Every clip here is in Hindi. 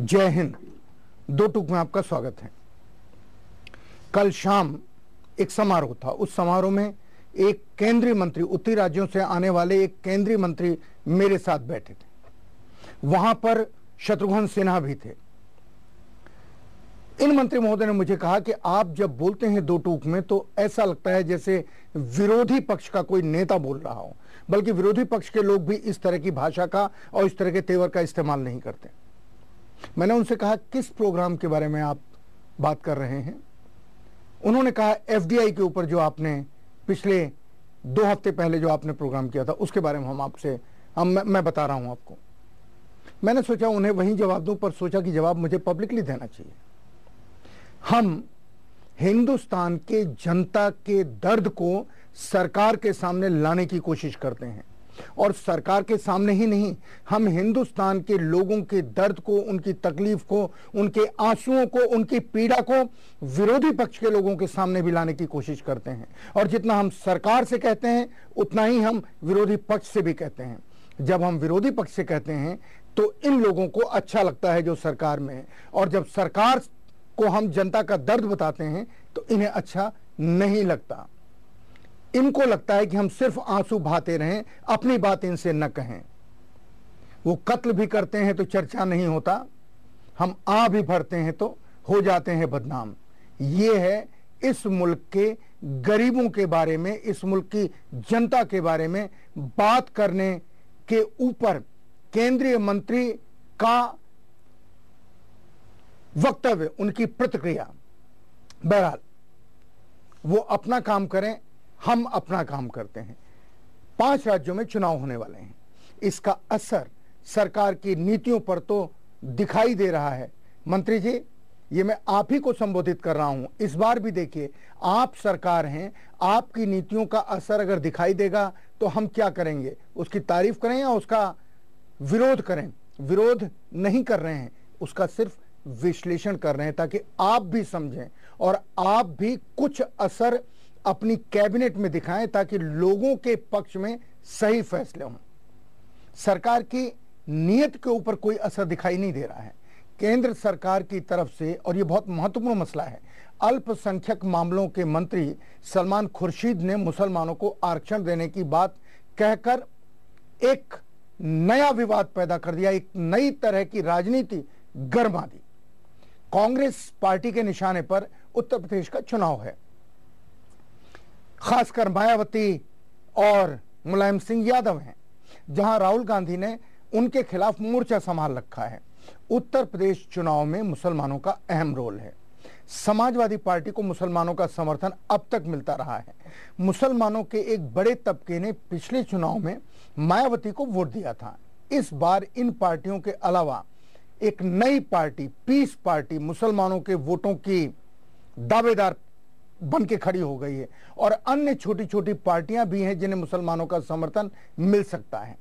जय हिंद। दो टूक में आपका स्वागत है। कल शाम एक समारोह था। उस समारोह में एक केंद्रीय मंत्री, उत्तरी राज्यों से आने वाले एक केंद्रीय मंत्री मेरे साथ बैठे थे। वहां पर शत्रुघ्न सिन्हा भी थे। इन मंत्री महोदय ने मुझे कहा कि आप जब बोलते हैं दो टूक में तो ऐसा लगता है जैसे विरोधी पक्ष का कोई नेता बोल रहा हो, बल्कि विरोधी पक्ष के लोग भी इस तरह की भाषा का और इस तरह के तेवर का इस्तेमाल नहीं करते। मैंने उनसे कहा, किस प्रोग्राम के बारे में आप बात कर रहे हैं? उन्होंने कहा, एफडीआई के ऊपर जो आपने पिछले 2 हफ्ते पहले जो आपने प्रोग्राम किया था उसके बारे में मैं बता रहा हूं आपको। मैंने सोचा उन्हें वही जवाब दूं, पर सोचा कि जवाब मुझे पब्लिकली देना चाहिए। हम हिंदुस्तान के जनता के दर्द को सरकार के सामने लाने की कोशिश करते हैं, और सरकार के सामने ही नहीं, हम हिंदुस्तान के लोगों के दर्द को, उनकी तकलीफ को, उनके आंसुओं को, उनकी पीड़ा को विरोधी पक्ष के लोगों के सामने भी लाने की कोशिश करते हैं। और जितना हम सरकार से कहते हैं उतना ही हम विरोधी पक्ष से भी कहते हैं। जब हम विरोधी पक्ष से कहते हैं तो इन लोगों को अच्छा लगता है जो सरकार में है, और जब सरकार को हम जनता का दर्द बताते हैं तो इन्हें अच्छा नहीं लगता। इनको लगता है कि हम सिर्फ आंसू बहाते रहें, अपनी बात इनसे न कहें। वो कत्ल भी करते हैं तो चर्चा नहीं होता, हम आ भी भरते हैं तो हो जाते हैं बदनाम। ये है इस मुल्क के गरीबों के बारे में, इस मुल्क की जनता के बारे में बात करने के ऊपर केंद्रीय मंत्री का वक्तव्य, उनकी प्रतिक्रिया। बहरहाल वो अपना काम करें, हम अपना काम करते हैं। 5 राज्यों में चुनाव होने वाले हैं। इसका असर सरकार की नीतियों पर तो दिखाई दे रहा है। मंत्री जी, ये मैं आप ही को संबोधित कर रहा हूं। इस बार भी देखिए, आप सरकार हैं, आपकी नीतियों का असर अगर दिखाई देगा तो हम क्या करेंगे? उसकी तारीफ करें या उसका विरोध करें? विरोध नहीं कर रहे हैं, उसका सिर्फ विश्लेषण कर रहे हैं, ताकि आप भी समझें और आप भी कुछ असर अपनी कैबिनेट में दिखाएं, ताकि लोगों के पक्ष में सही फैसले हों। सरकार की नीयत के ऊपर कोई असर दिखाई नहीं दे रहा है केंद्र सरकार की तरफ से, और यह बहुत महत्वपूर्ण मसला है। अल्पसंख्यक मामलों के मंत्री सलमान खुर्शीद ने मुसलमानों को आरक्षण देने की बात कहकर एक नया विवाद पैदा कर दिया, एक नई तरह की राजनीति गरमा दी। कांग्रेस पार्टी के निशाने पर उत्तर प्रदेश का चुनाव है। खासकर मायावती और मुलायम सिंह यादव हैं, जहां राहुल गांधी ने उनके खिलाफ मोर्चा संभाल रखा है। उत्तर प्रदेश चुनाव में मुसलमानों का अहम रोल है। समाजवादी पार्टी को मुसलमानों का समर्थन अब तक मिलता रहा है। मुसलमानों के एक बड़े तबके ने पिछले चुनाव में मायावती को वोट दिया था। इस बार इन पार्टियों के अलावा एक नई पार्टी, पीस पार्टी, मुसलमानों के वोटों की दावेदार बन के खड़ी हो गई है, और अन्य छोटी छोटी पार्टियां भी हैं जिन्हें मुसलमानों का समर्थन मिल सकता है।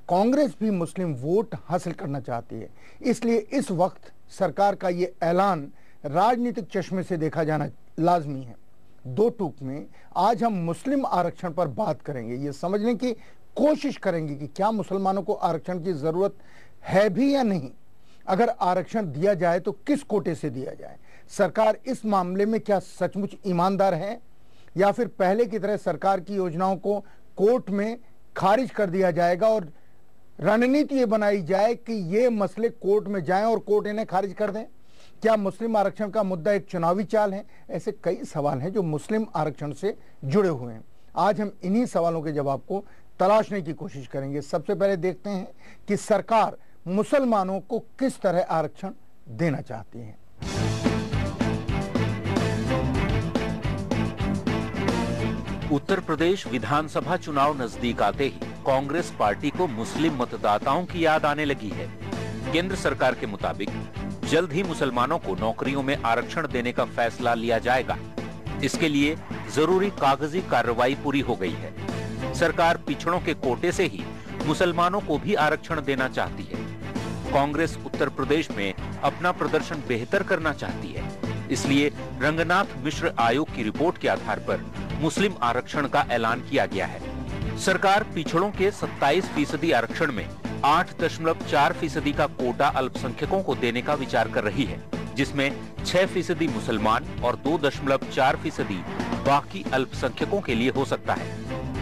कांग्रेस भी मुस्लिम वोट हासिल करना चाहती है। इसलिए इस वक्त सरकार का यह ऐलान राजनीतिक चश्मे से देखा जाना लाजमी है। दो टूक में आज हम मुस्लिम आरक्षण पर बात करेंगे। यह समझने की कोशिश करेंगे कि क्या मुसलमानों को आरक्षण की जरूरत है भी या नहीं। अगर आरक्षण दिया जाए तो किस कोटे से दिया जाए? सरकार इस मामले में क्या सचमुच ईमानदार है, या फिर पहले की तरह सरकार की योजनाओं को कोर्ट में खारिज कर दिया जाएगा और रणनीति ये बनाई जाए कि ये मसले कोर्ट में जाएं और कोर्ट इन्हें खारिज कर दें? क्या मुस्लिम आरक्षण का मुद्दा एक चुनावी चाल है? ऐसे कई सवाल हैं जो मुस्लिम आरक्षण से जुड़े हुए हैं। आज हम इन्हीं सवालों के जवाब को तलाशने की कोशिश करेंगे। सबसे पहले देखते हैं कि सरकार मुसलमानों को किस तरह आरक्षण देना चाहती है। उत्तर प्रदेश विधानसभा चुनाव नजदीक आते ही कांग्रेस पार्टी को मुस्लिम मतदाताओं की याद आने लगी है। केंद्र सरकार के मुताबिक जल्द ही मुसलमानों को नौकरियों में आरक्षण देने का फैसला लिया जाएगा। इसके लिए जरूरी कागजी कार्रवाई पूरी हो गई है। सरकार पिछड़ों के कोटे से ही मुसलमानों को भी आरक्षण देना चाहती है। कांग्रेस उत्तर प्रदेश में अपना प्रदर्शन बेहतर करना चाहती है, इसलिए रंगनाथ मिश्र आयोग की रिपोर्ट के आधार पर मुस्लिम आरक्षण का ऐलान किया गया है। सरकार पिछड़ों के 27% आरक्षण में 8.4% का कोटा अल्पसंख्यकों को देने का विचार कर रही है, जिसमें 6% मुसलमान और 2.4% बाकी अल्पसंख्यकों के लिए हो सकता है।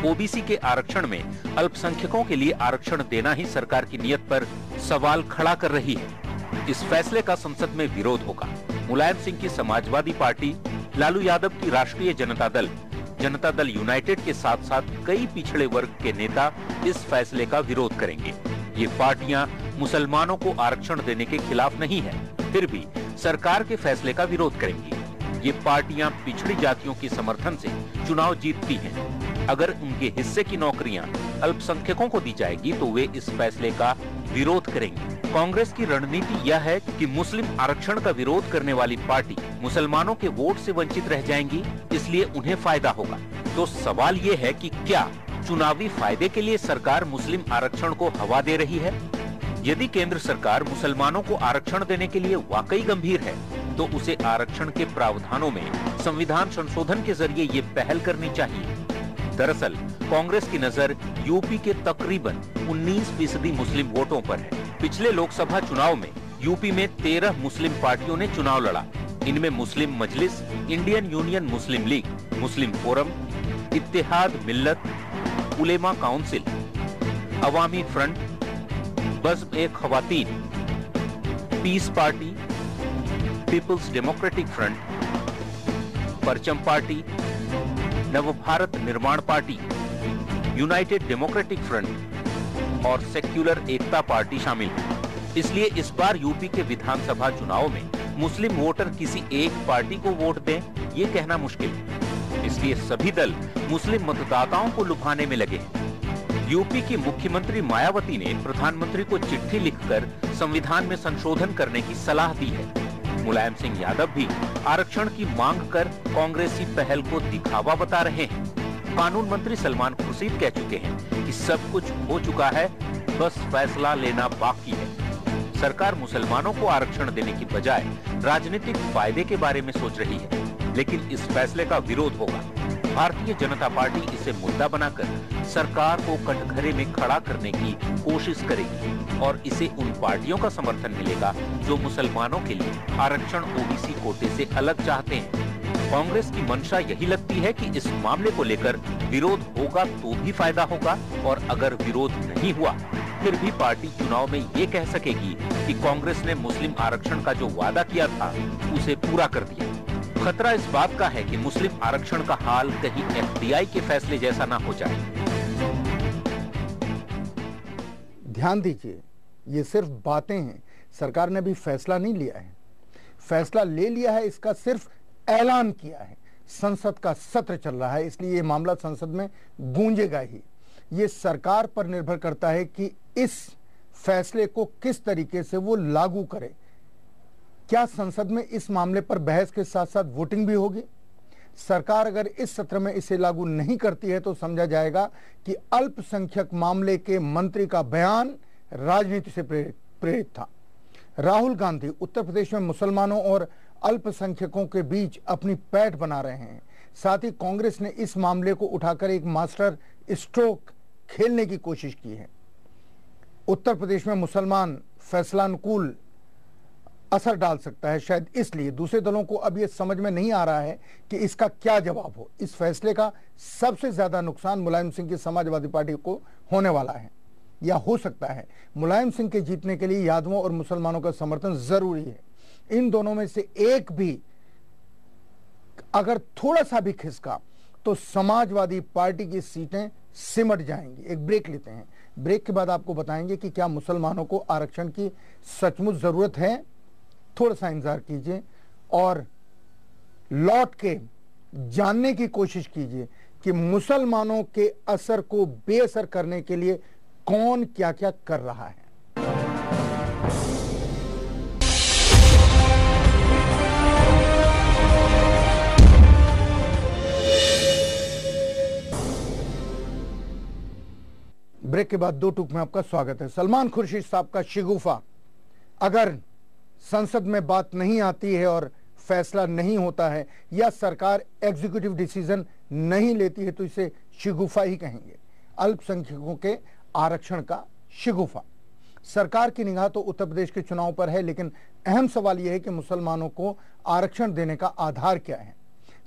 ओबीसी के आरक्षण में अल्पसंख्यकों के लिए आरक्षण देना ही सरकार की नीयत पर सवाल खड़ा कर रही है। इस फैसले का संसद में विरोध होगा। मुलायम सिंह की समाजवादी पार्टी, लालू यादव की राष्ट्रीय जनता दल यूनाइटेड के साथ साथ कई पिछड़े वर्ग के नेता इस फैसले का विरोध करेंगे। ये पार्टियां मुसलमानों को आरक्षण देने के खिलाफ नहीं है, फिर भी सरकार के फैसले का विरोध करेंगी। ये पार्टियां पिछड़ी जातियों के समर्थन से चुनाव जीतती हैं। अगर उनके हिस्से की नौकरियां अल्पसंख्यकों को दी जाएगी तो वे इस फैसले का विरोध करेंगे। कांग्रेस की रणनीति यह है कि मुस्लिम आरक्षण का विरोध करने वाली पार्टी मुसलमानों के वोट से वंचित रह जाएंगी, इसलिए उन्हें फायदा होगा। तो सवाल ये है कि क्या चुनावी फायदे के लिए सरकार मुस्लिम आरक्षण को हवा दे रही है? यदि केंद्र सरकार मुसलमानों को आरक्षण देने के लिए वाकई गंभीर है, तो उसे आरक्षण के प्रावधानों में संविधान संशोधन के जरिए ये पहल करनी चाहिए। दरअसल कांग्रेस की नजर यूपी के तकरीबन 19% मुस्लिम वोटों पर है। पिछले लोकसभा चुनाव में यूपी में 13 मुस्लिम पार्टियों ने चुनाव लड़ा। इनमें Muslim Majlis, Indian Union Muslim League, Muslim Forum, Ittehad Millat, Ulema Council, Awami Front, Bazm-e-Khawateen, Peace Party, Peoples Democratic Front, Parcham Party, Navbharat Nirman Party, United Democratic Front और सेक्युलर एकता पार्टी शामिल है। इसलिए इस बार यूपी के विधानसभा चुनाव में मुस्लिम वोटर किसी एक पार्टी को वोट दें, ये कहना मुश्किल है। इसलिए सभी दल मुस्लिम मतदाताओं को लुभाने में लगे हैं। यूपी की मुख्यमंत्री मायावती ने प्रधानमंत्री को चिट्ठी लिखकर संविधान में संशोधन करने की सलाह दी है। मुलायम सिंह यादव भी आरक्षण की मांग कर कांग्रेसी पहल को दिखावा बता रहे हैं। कानून मंत्री सलमान खुर्शीद कह चुके हैं कि सब कुछ हो चुका है, बस फैसला लेना बाकी है। सरकार मुसलमानों को आरक्षण देने की बजाय राजनीतिक फायदे के बारे में सोच रही है, लेकिन इस फैसले का विरोध होगा। भारतीय जनता पार्टी इसे मुद्दा बनाकर सरकार को कटघरे में खड़ा करने की कोशिश करेगी और इसे उन पार्टियों का समर्थन मिलेगा जो मुसलमानों के लिए आरक्षण ओबीसी कोटे से अलग चाहते हैं। कांग्रेस की मंशा यही लगती है कि इस मामले को लेकर विरोध होगा तो भी फायदा होगा, और अगर विरोध नहीं हुआ फिर भी पार्टी चुनाव में ये कह सकेगी कि कांग्रेस ने मुस्लिम आरक्षण का जो वादा किया था उसे पूरा कर दिया। खतरा इस बात का है कि मुस्लिम आरक्षण का हाल कहीं एफडीआई के फैसले जैसा ना हो जाए। ध्यान दीजिए, ये सिर्फ बातें हैं, सरकार ने भी फैसला नहीं लिया है। फैसला ले लिया है, इसका सिर्फ ऐलान किया है। संसद का सत्र चल रहा है, इसलिए ये मामला संसद में गूंजेगा ही। ये सरकार पर निर्भर करता है कि इस फैसले को किस तरीके से वो लागू करे। क्या संसद में इस मामले पर बहस के साथ साथ वोटिंग भी होगी? सरकार अगर इस सत्र में इसे लागू नहीं करती है तो समझा जाएगा कि अल्पसंख्यक मामले के मंत्री का बयान राजनीति से प्रेरित था। राहुल गांधी उत्तर प्रदेश में मुसलमानों और अल्पसंख्यकों के बीच अपनी पैठ बना रहे हैं। साथ ही कांग्रेस ने इस मामले को उठाकर एक मास्टर स्ट्रोक खेलने की कोशिश की है। उत्तर प्रदेश में मुसलमान फैसलानुकूल असर डाल सकता है, शायद इसलिए दूसरे दलों को अब यह समझ में नहीं आ रहा है कि इसका क्या जवाब हो। इस फैसले का सबसे ज्यादा नुकसान मुलायम सिंह की समाजवादी पार्टी को होने वाला है, या हो सकता है। मुलायम सिंह के जीतने के लिए यादवों और मुसलमानों का समर्थन जरूरी है। इन दोनों में से एक भी अगर थोड़ा सा भी खिसका तो समाजवादी पार्टी की सीटें सिमट जाएंगी। एक ब्रेक लेते हैं, ब्रेक के बाद आपको बताएंगे कि क्या मुसलमानों को आरक्षण की सचमुच जरूरत है। थोड़ा सा इंतजार कीजिए और लौट के जानने की कोशिश कीजिए कि मुसलमानों के असर को बेअसर करने के लिए कौन क्या क्या कर रहा है। ब्रेक के बाद दो टूक में आपका स्वागत है। सलमान खुर्शीद साहब का शिगुफा, अगर संसद में बात नहीं आती है और फैसला नहीं होता है या सरकार एग्जीक्यूटिव डिसीजन नहीं लेती है तो इसे शिगुफा ही कहेंगे। अल्पसंख्यकों के आरक्षण का शिगुफा। सरकार की निगाह तो उत्तर प्रदेश के चुनाव पर है, लेकिन अहम सवाल यह है कि मुसलमानों को आरक्षण देने का आधार क्या है।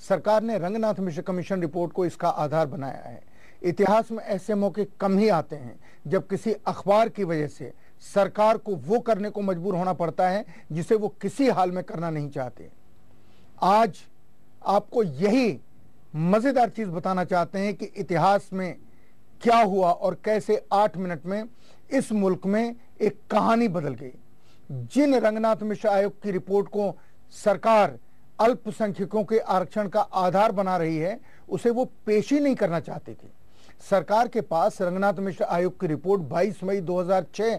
सरकार ने रंगनाथ मिश्र कमीशन रिपोर्ट को इसका आधार बनाया है। इतिहास में ऐसे मौके कम ही आते हैं जब किसी अखबार की वजह से सरकार को वो करने को मजबूर होना पड़ता है जिसे वो किसी हाल में करना नहीं चाहते। आज आपको यही मजेदार चीज बताना चाहते हैं कि इतिहास में क्या हुआ और कैसे 8 मिनट में इस मुल्क में एक कहानी बदल गई। जिन रंगनाथ मिश्र आयोग की रिपोर्ट को सरकार अल्पसंख्यकों के आरक्षण का आधार बना रही है, उसे वो पेश ही नहीं करना चाहती थी। सरकार के पास रंगनाथ मिश्र आयोग की रिपोर्ट 22 मई 2006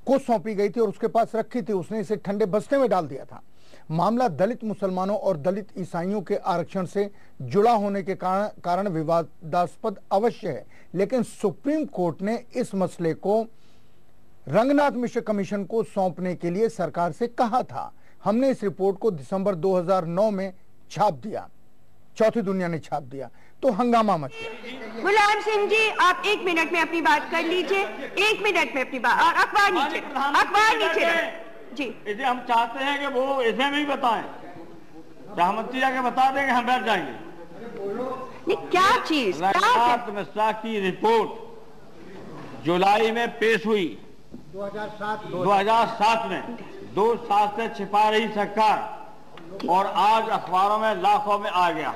को सौंपी गई थी और उसके पास रखी थी। उसने इसे ठंडे बस्ते में डाल दिया था। मामला दलित मुसलमानों और दलित ईसाइयों के आरक्षण से जुड़ा होने के कारण विवादास्पद अवश्य है, लेकिन सुप्रीम कोर्ट ने इस मसले को रंगनाथ मिश्र कमीशन को सौंपने के लिए सरकार से कहा था। हमने इस रिपोर्ट को दिसंबर 2009 में छाप दिया, चौथी दुनिया ने छाप दिया, तो हंगामा मच गया। मुलायम सिंह जी, आप 1 मिनट में अपनी बात कर लीजिए। 1 मिनट में अपनी बात। अखबार नीचे जी। इसे हम चाहते हैं कि वो इसे भी बताएं, सहमति जाके बता देंगे, हम बैठ जाएंगे। नहीं, क्या चीज? रंगनाथ मिश्रा की रिपोर्ट जुलाई में पेश हुई 2007 में। 2 साल से छिपा रही सरकार और आज अखबारों में लाखों में आ गया।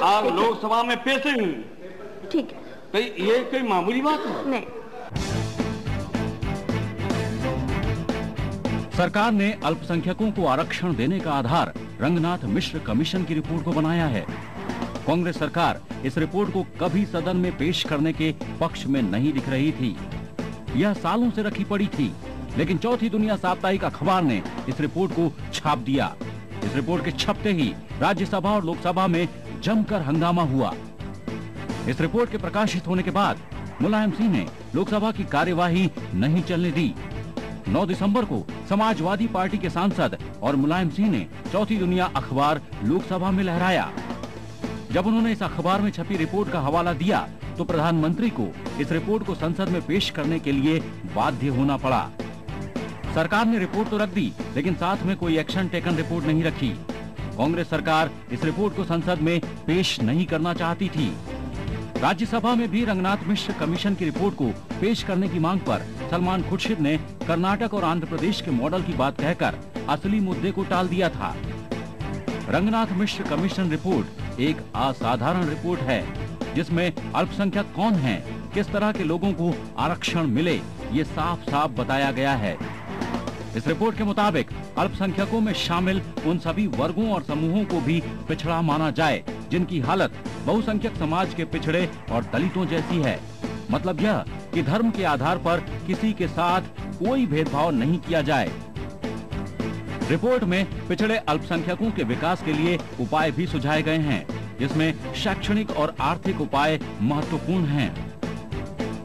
आज लोकसभा में पेश हुई। ठीक है, तो ये कोई मामूली बात है? नहीं। सरकार ने अल्पसंख्यकों को आरक्षण देने का आधार रंगनाथ मिश्र कमीशन की रिपोर्ट को बनाया है। कांग्रेस सरकार इस रिपोर्ट को कभी सदन में पेश करने के पक्ष में नहीं दिख रही थी। यह सालों से रखी पड़ी थी, लेकिन चौथी दुनिया साप्ताहिक अखबार ने इस रिपोर्ट को छाप दिया। इस रिपोर्ट के छपते ही राज्यसभा और लोकसभा में जमकर हंगामा हुआ। इस रिपोर्ट के प्रकाशित होने के बाद मुलायम सिंह ने लोकसभा की कार्यवाही नहीं चलने दी। 9 दिसंबर को समाजवादी पार्टी के सांसद और मुलायम सिंह ने चौथी दुनिया अखबार लोकसभा में लहराया। जब उन्होंने इस अखबार में छपी रिपोर्ट का हवाला दिया तो प्रधानमंत्री को इस रिपोर्ट को संसद में पेश करने के लिए बाध्य होना पड़ा। सरकार ने रिपोर्ट तो रख दी, लेकिन साथ में कोई एक्शन टेकन रिपोर्ट नहीं रखी। कांग्रेस सरकार इस रिपोर्ट को संसद में पेश नहीं करना चाहती थी। राज्यसभा में भी रंगनाथ मिश्र कमीशन की रिपोर्ट को पेश करने की मांग पर सलमान खुर्शीद ने कर्नाटक और आंध्र प्रदेश के मॉडल की बात कहकर असली मुद्दे को टाल दिया था। रंगनाथ मिश्र कमीशन रिपोर्ट एक असाधारण रिपोर्ट है, जिसमें अल्पसंख्यक कौन हैं, किस तरह के लोगों को आरक्षण मिले, ये साफ साफ बताया गया है। इस रिपोर्ट के मुताबिक अल्पसंख्यकों में शामिल उन सभी वर्गों और समूहों को भी पिछड़ा माना जाए जिनकी हालत बहुसंख्यक समाज के पिछड़े और दलितों जैसी है। मतलब यह कि धर्म के आधार पर किसी के साथ कोई भेदभाव नहीं किया जाए। रिपोर्ट में पिछड़े अल्पसंख्यकों के विकास के लिए उपाय भी सुझाए गए हैं, जिसमें शैक्षणिक और आर्थिक उपाय महत्वपूर्ण हैं।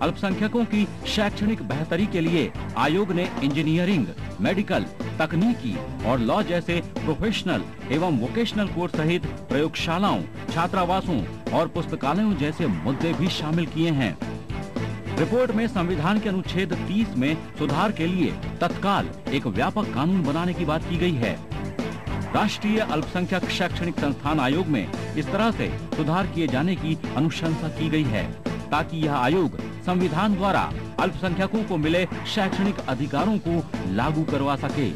अल्पसंख्यकों की शैक्षणिक बेहतरी के लिए आयोग ने इंजीनियरिंग, मेडिकल, तकनीकी और लॉ जैसे प्रोफेशनल एवं वोकेशनल कोर्स सहित प्रयोगशालाओं, छात्रावासों और पुस्तकालयों जैसे मुद्दे भी शामिल किए हैं। रिपोर्ट में संविधान के अनुच्छेद 30 में सुधार के लिए तत्काल एक व्यापक कानून बनाने की बात की गई है। राष्ट्रीय अल्पसंख्यक शैक्षणिक संस्थान आयोग में इस तरह से सुधार किए जाने की अनुशंसा की गई है, ताकि यह आयोग संविधान द्वारा अल्पसंख्यकों को मिले शैक्षणिक अधिकारों को लागू करवा सके।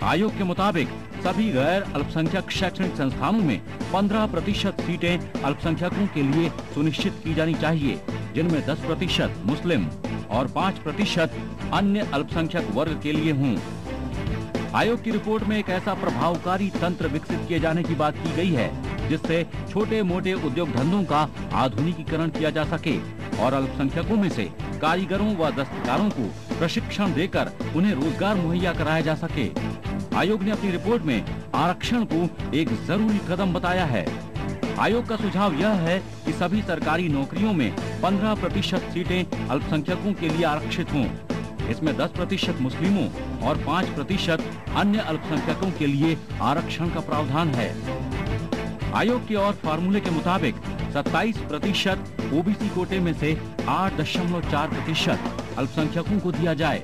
आयोग के मुताबिक सभी गैर अल्पसंख्यक शैक्षणिक संस्थानों में 15% सीटें अल्पसंख्यकों के लिए सुनिश्चित की जानी चाहिए, जिनमें 10% मुस्लिम और 5% अन्य अल्पसंख्यक वर्ग के लिए हों। आयोग की रिपोर्ट में एक ऐसा प्रभावकारी तंत्र विकसित किए जाने की बात की गई है, जिससे छोटे मोटे उद्योग धंधों का आधुनिकीकरण किया जा सके और अल्पसंख्यकों में से कारीगरों व दस्तकारों को प्रशिक्षण देकर उन्हें रोजगार मुहैया कराया जा सके। आयोग ने अपनी रिपोर्ट में आरक्षण को एक जरूरी कदम बताया है। आयोग का सुझाव यह है कि सभी सरकारी नौकरियों में 15% सीटें अल्पसंख्यकों के लिए आरक्षित हों। इसमें 10% मुस्लिमों और 5% अन्य अल्पसंख्यकों के लिए आरक्षण का प्रावधान है। आयोग के और फार्मूले के मुताबिक 27% ओबीसी कोटे में से 8.4% अल्पसंख्यकों को दिया जाए,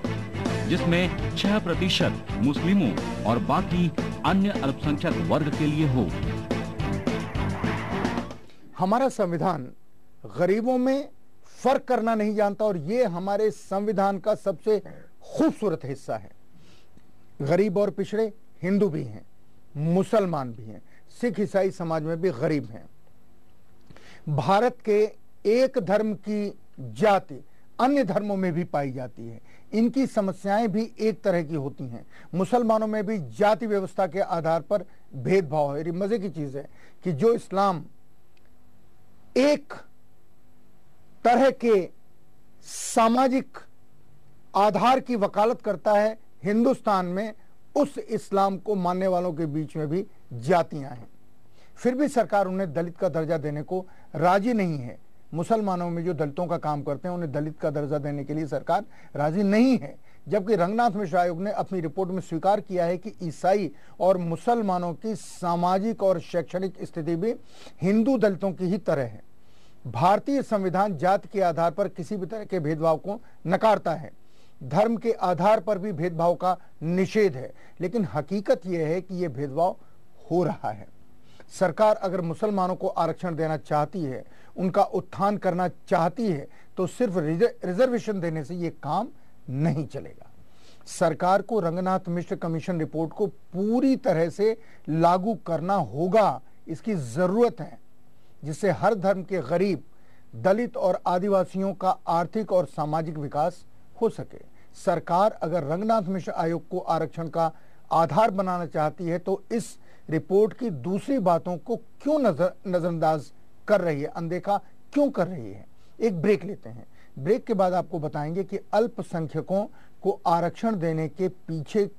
जिसमें 6% मुस्लिमों और बाकी अन्य अल्पसंख्यक वर्ग के लिए हो। हमारा संविधान गरीबों में फर्क करना नहीं जानता और ये हमारे संविधान का सबसे खूबसूरत हिस्सा है। गरीब और पिछड़े हिंदू भी हैं, मुसलमान भी हैं, सिख ईसाई समाज में भी गरीब हैं। भारत के एक धर्म की जाति अन्य धर्मों में भी पाई जाती है। इनकी समस्याएं भी एक तरह की होती हैं। मुसलमानों में भी जाति व्यवस्था के आधार पर भेदभाव है। मजे की चीज है कि जो इस्लाम एक तरह के सामाजिक आधार की वकालत करता है, हिंदुस्तान में उस इस्लाम को मानने वालों के बीच में भी जातियां हैं। फिर भी सरकार उन्हें दलित का दर्जा देने को राजी नहीं है। मुसलमानों में जो दलितों का काम करते हैं उन्हें दलित का दर्जा देने के लिए सरकार राजी नहीं है, जबकि रंगनाथ मिश्र आयोग ने अपनी रिपोर्ट में स्वीकार किया है कि ईसाई और मुसलमानों की सामाजिक और शैक्षणिक स्थिति भी हिंदू दलितों की ही तरह है। भारतीय संविधान जाति के आधार पर किसी भी तरह के भेदभाव को नकारता है। धर्म के आधार पर भी भेदभाव का निषेध है, लेकिन हकीकत यह है कि यह भेदभाव हो रहा है। सरकार अगर मुसलमानों को आरक्षण देना चाहती है, उनका उत्थान करना चाहती है, तो सिर्फ रिजर्वेशन देने से यह काम नहीं चलेगा। सरकार को रंगनाथ मिश्र कमीशन रिपोर्ट को पूरी तरह से लागू करना होगा। इसकी जरूरत है, जिससे हर धर्म के गरीब, दलित और आदिवासियों का आर्थिक और सामाजिक विकास हो सके। सरकार अगर रंगनाथ मिश्र आयोग को आरक्षण का आधार बनाना चाहती है तो इस रिपोर्ट की दूसरी बातों को क्यों नजरअंदाज कर रही है, अनदेखा क्यों कर रही है। एक ब्रेक लेते हैं। ब्रेक के बाद आपको बताएंगे कि अल्पसंख्यकों को आरक्षण देने के पीछे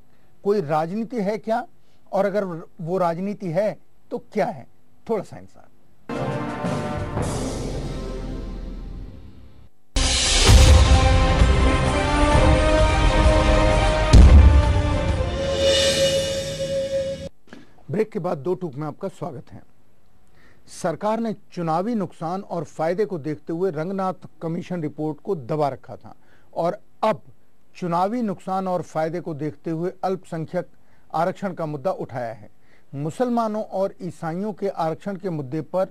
कोई राजनीति है क्या, और अगर वो राजनीति है तो क्या है। थोड़ा सा इंसान ब्रेक के बाद दो टूक में आपका स्वागत है। सरकार ने चुनावी नुकसान और फायदे को देखते हुए रंगनाथ कमीशन रिपोर्ट को दबा रखा था और अब चुनावी नुकसान और फायदे को देखते हुए अल्पसंख्यक आरक्षण का मुद्दा उठाया है। मुसलमानों और ईसाइयों के आरक्षण के मुद्दे पर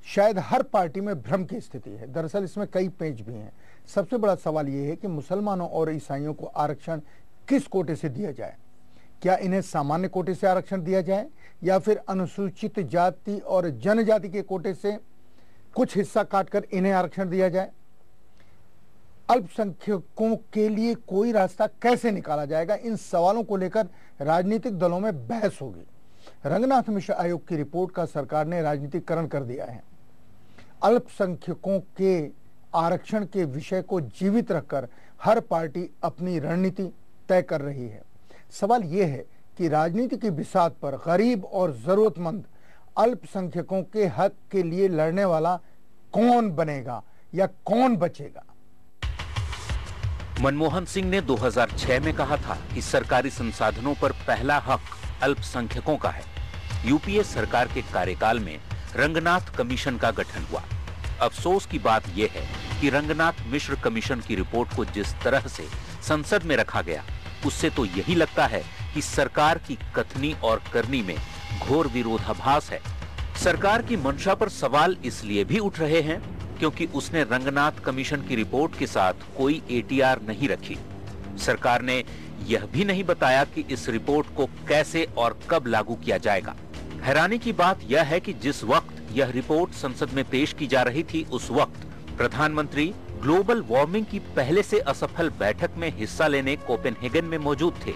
शायद हर पार्टी में भ्रम की स्थिति है। दरअसल इसमें कई पेच भी हैं। सबसे बड़ा सवाल यह है कि मुसलमानों और ईसाइयों को आरक्षण किस कोटे से दिया जाए। क्या इन्हें सामान्य कोटे से आरक्षण दिया जाए या फिर अनुसूचित जाति और जनजाति के कोटे से कुछ हिस्सा काटकर इन्हें आरक्षण दिया जाए। अल्पसंख्यकों के लिए कोई रास्ता कैसे निकाला जाएगा, इन सवालों को लेकर राजनीतिक दलों में बहस होगी। रंगनाथ मिश्र आयोग की रिपोर्ट का सरकार ने राजनीतिकरण कर दिया है। अल्पसंख्यकों के आरक्षण के विषय को जीवित रखकर हर पार्टी अपनी रणनीति तय कर रही है। सवाल यह है कि राजनीति की बिसात पर गरीब और जरूरतमंद अल्पसंख्यकों के हक के लिए लड़ने वाला कौन बनेगा या कौन बचेगा। मनमोहन सिंह ने 2006 में कहा था कि सरकारी संसाधनों पर पहला हक अल्पसंख्यकों का है। यूपीए सरकार के कार्यकाल में रंगनाथ कमीशन का गठन हुआ। अफसोस की बात यह है कि रंगनाथ मिश्र कमीशन की रिपोर्ट को जिस तरह से संसद में रखा गया, उससे तो यही लगता है कि सरकार की कथनी और करनी में घोर विरोधाभास है। सरकार की मंशा पर सवाल इसलिए भी उठ रहे हैं क्योंकि उसने रंगनाथ कमीशन की रिपोर्ट के साथ कोई एटीआर नहीं रखी। सरकार ने यह भी नहीं बताया कि इस रिपोर्ट को कैसे और कब लागू किया जाएगा। हैरानी की बात यह है कि जिस वक्त यह रिपोर्ट संसद में पेश की जा रही थी, उस वक्त प्रधानमंत्री ग्लोबल वार्मिंग की पहले से असफल बैठक में हिस्सा लेने कोपेनहेगन में मौजूद थे।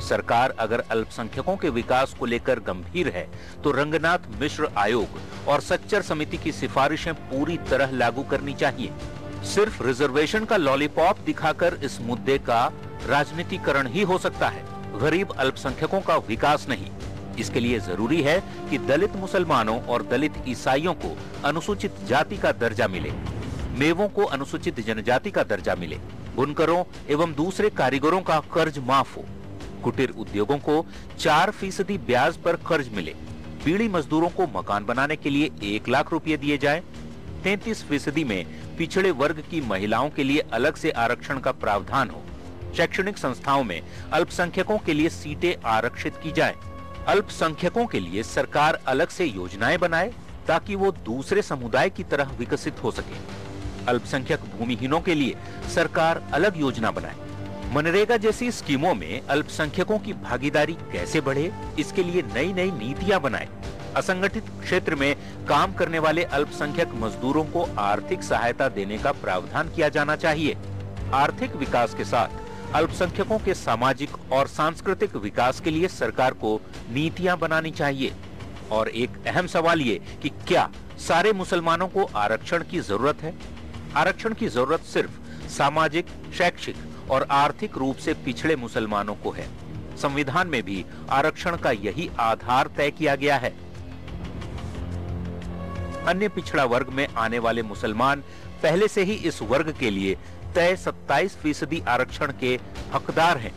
सरकार अगर अल्पसंख्यकों के विकास को लेकर गंभीर है तो रंगनाथ मिश्र आयोग और सच्चर समिति की सिफारिशें पूरी तरह लागू करनी चाहिए। सिर्फ रिजर्वेशन का लॉलीपॉप दिखाकर इस मुद्दे का राजनीतिकरण ही हो सकता है, गरीब अल्पसंख्यकों का विकास नहीं। इसके लिए जरूरी है कि दलित मुसलमानों और दलित ईसाइयों को अनुसूचित जाति का दर्जा मिले, मेवों को अनुसूचित जनजाति का दर्जा मिले, बुनकरों एवं दूसरे कारीगरों का कर्ज माफ हो, कुटीर उद्योगों को 4% ब्याज पर कर्ज मिले, बीड़ी मजदूरों को मकान बनाने के लिए 1 लाख रुपए दिए जाएं, 33% में पिछड़े वर्ग की महिलाओं के लिए अलग से आरक्षण का प्रावधान हो, शैक्षणिक संस्थाओं में अल्पसंख्यकों के लिए सीटें आरक्षित की जाएं, अल्पसंख्यकों के लिए सरकार अलग से योजनाएं बनाए ताकि वो दूसरे समुदाय की तरह विकसित हो सके, अल्पसंख्यक भूमिहीनों के लिए सरकार अलग योजना बनाए, मनरेगा जैसी स्कीमों में अल्पसंख्यकों की भागीदारी कैसे बढ़े, इसके लिए नई नई नीतियां बनाए, असंगठित क्षेत्र में काम करने वाले अल्पसंख्यक मजदूरों को आर्थिक सहायता देने का प्रावधान किया जाना चाहिए। आर्थिक विकास के साथ अल्पसंख्यकों के सामाजिक और सांस्कृतिक विकास के लिए सरकार को नीतियां बनानी चाहिए। और एक अहम सवाल ये कि क्या सारे मुसलमानों को आरक्षण की जरूरत है? आरक्षण की जरूरत सिर्फ सामाजिक, शैक्षिक और आर्थिक रूप से पिछड़े मुसलमानों को है। संविधान में भी आरक्षण का यही आधार तय किया गया है। अन्य पिछड़ा वर्ग में आने वाले मुसलमान पहले से ही इस वर्ग के लिए तय 27% आरक्षण के हकदार हैं।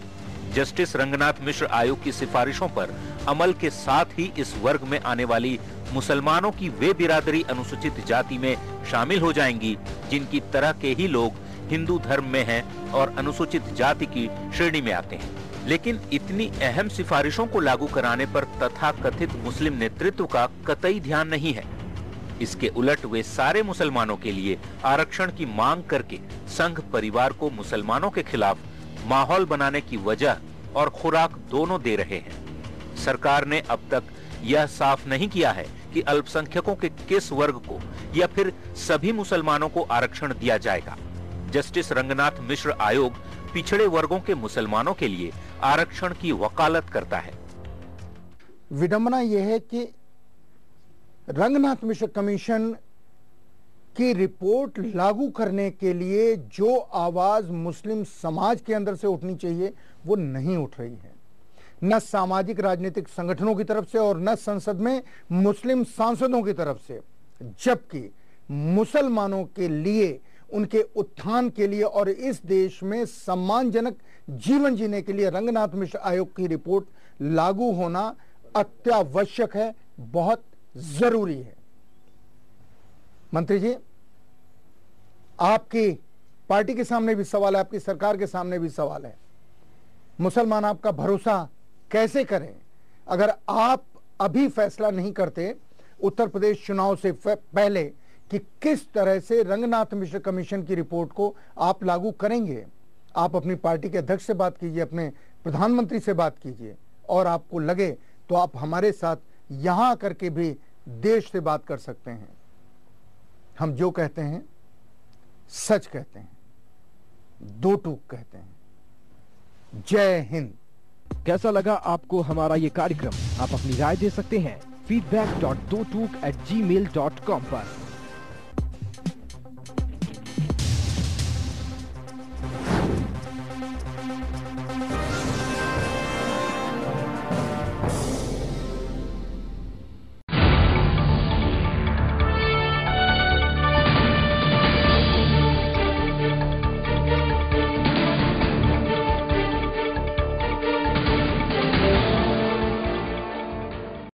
जस्टिस रंगनाथ मिश्र आयोग की सिफारिशों पर अमल के साथ ही इस वर्ग में आने वाली मुसलमानों की वे बिरादरी अनुसूचित जाति में शामिल हो जाएंगी जिनकी तरह के ही लोग हिंदू धर्म में हैं और अनुसूचित जाति की श्रेणी में आते हैं। लेकिन इतनी अहम सिफारिशों को लागू कराने पर तथाकथित मुस्लिम नेतृत्व का कतई ध्यान नहीं है। इसके उलट वे सारे मुसलमानों के लिए आरक्षण की मांग करके संघ परिवार को मुसलमानों के खिलाफ माहौल बनाने की वजह और खुराक दोनों दे रहे हैं। सरकार ने अब तक यह साफ नहीं किया है कि अल्पसंख्यकों के किस वर्ग को या फिर सभी मुसलमानों को आरक्षण दिया जाएगा। जस्टिस रंगनाथ मिश्र आयोग पिछड़े वर्गों के मुसलमानों के लिए आरक्षण की वकालत करता है। विडंबना यह है कि रंगनाथ मिश्र कमीशन की रिपोर्ट लागू करने के लिए जो आवाज मुस्लिम समाज के अंदर से उठनी चाहिए वो नहीं उठ रही है, न सामाजिक राजनीतिक संगठनों की तरफ से और न संसद में मुस्लिम सांसदों की तरफ से। जबकि मुसलमानों के लिए, उनके उत्थान के लिए और इस देश में सम्मानजनक जीवन जीने के लिए रंगनाथ मिश्र आयोग की रिपोर्ट लागू होना अत्यावश्यक है, बहुत जरूरी है। मंत्री जी, आपकी पार्टी के सामने भी सवाल है, आपकी सरकार के सामने भी सवाल है। मुसलमान आपका भरोसा कैसे करें अगर आप अभी फैसला नहीं करते उत्तर प्रदेश चुनाव से पहले कि किस तरह से रंगनाथ मिश्र कमीशन की रिपोर्ट को आप लागू करेंगे? आप अपनी पार्टी के अध्यक्ष से बात कीजिए, अपने प्रधानमंत्री से बात कीजिए, और आपको लगे तो आप हमारे साथ यहां आकर के भी देश से बात कर सकते हैं। हम जो कहते हैं सच कहते हैं, दो टूक कहते हैं। जय हिंद। कैसा लगा आपको हमारा ये कार्यक्रम? आप अपनी राय दे सकते हैं feedback.dotook@gmail.com पर।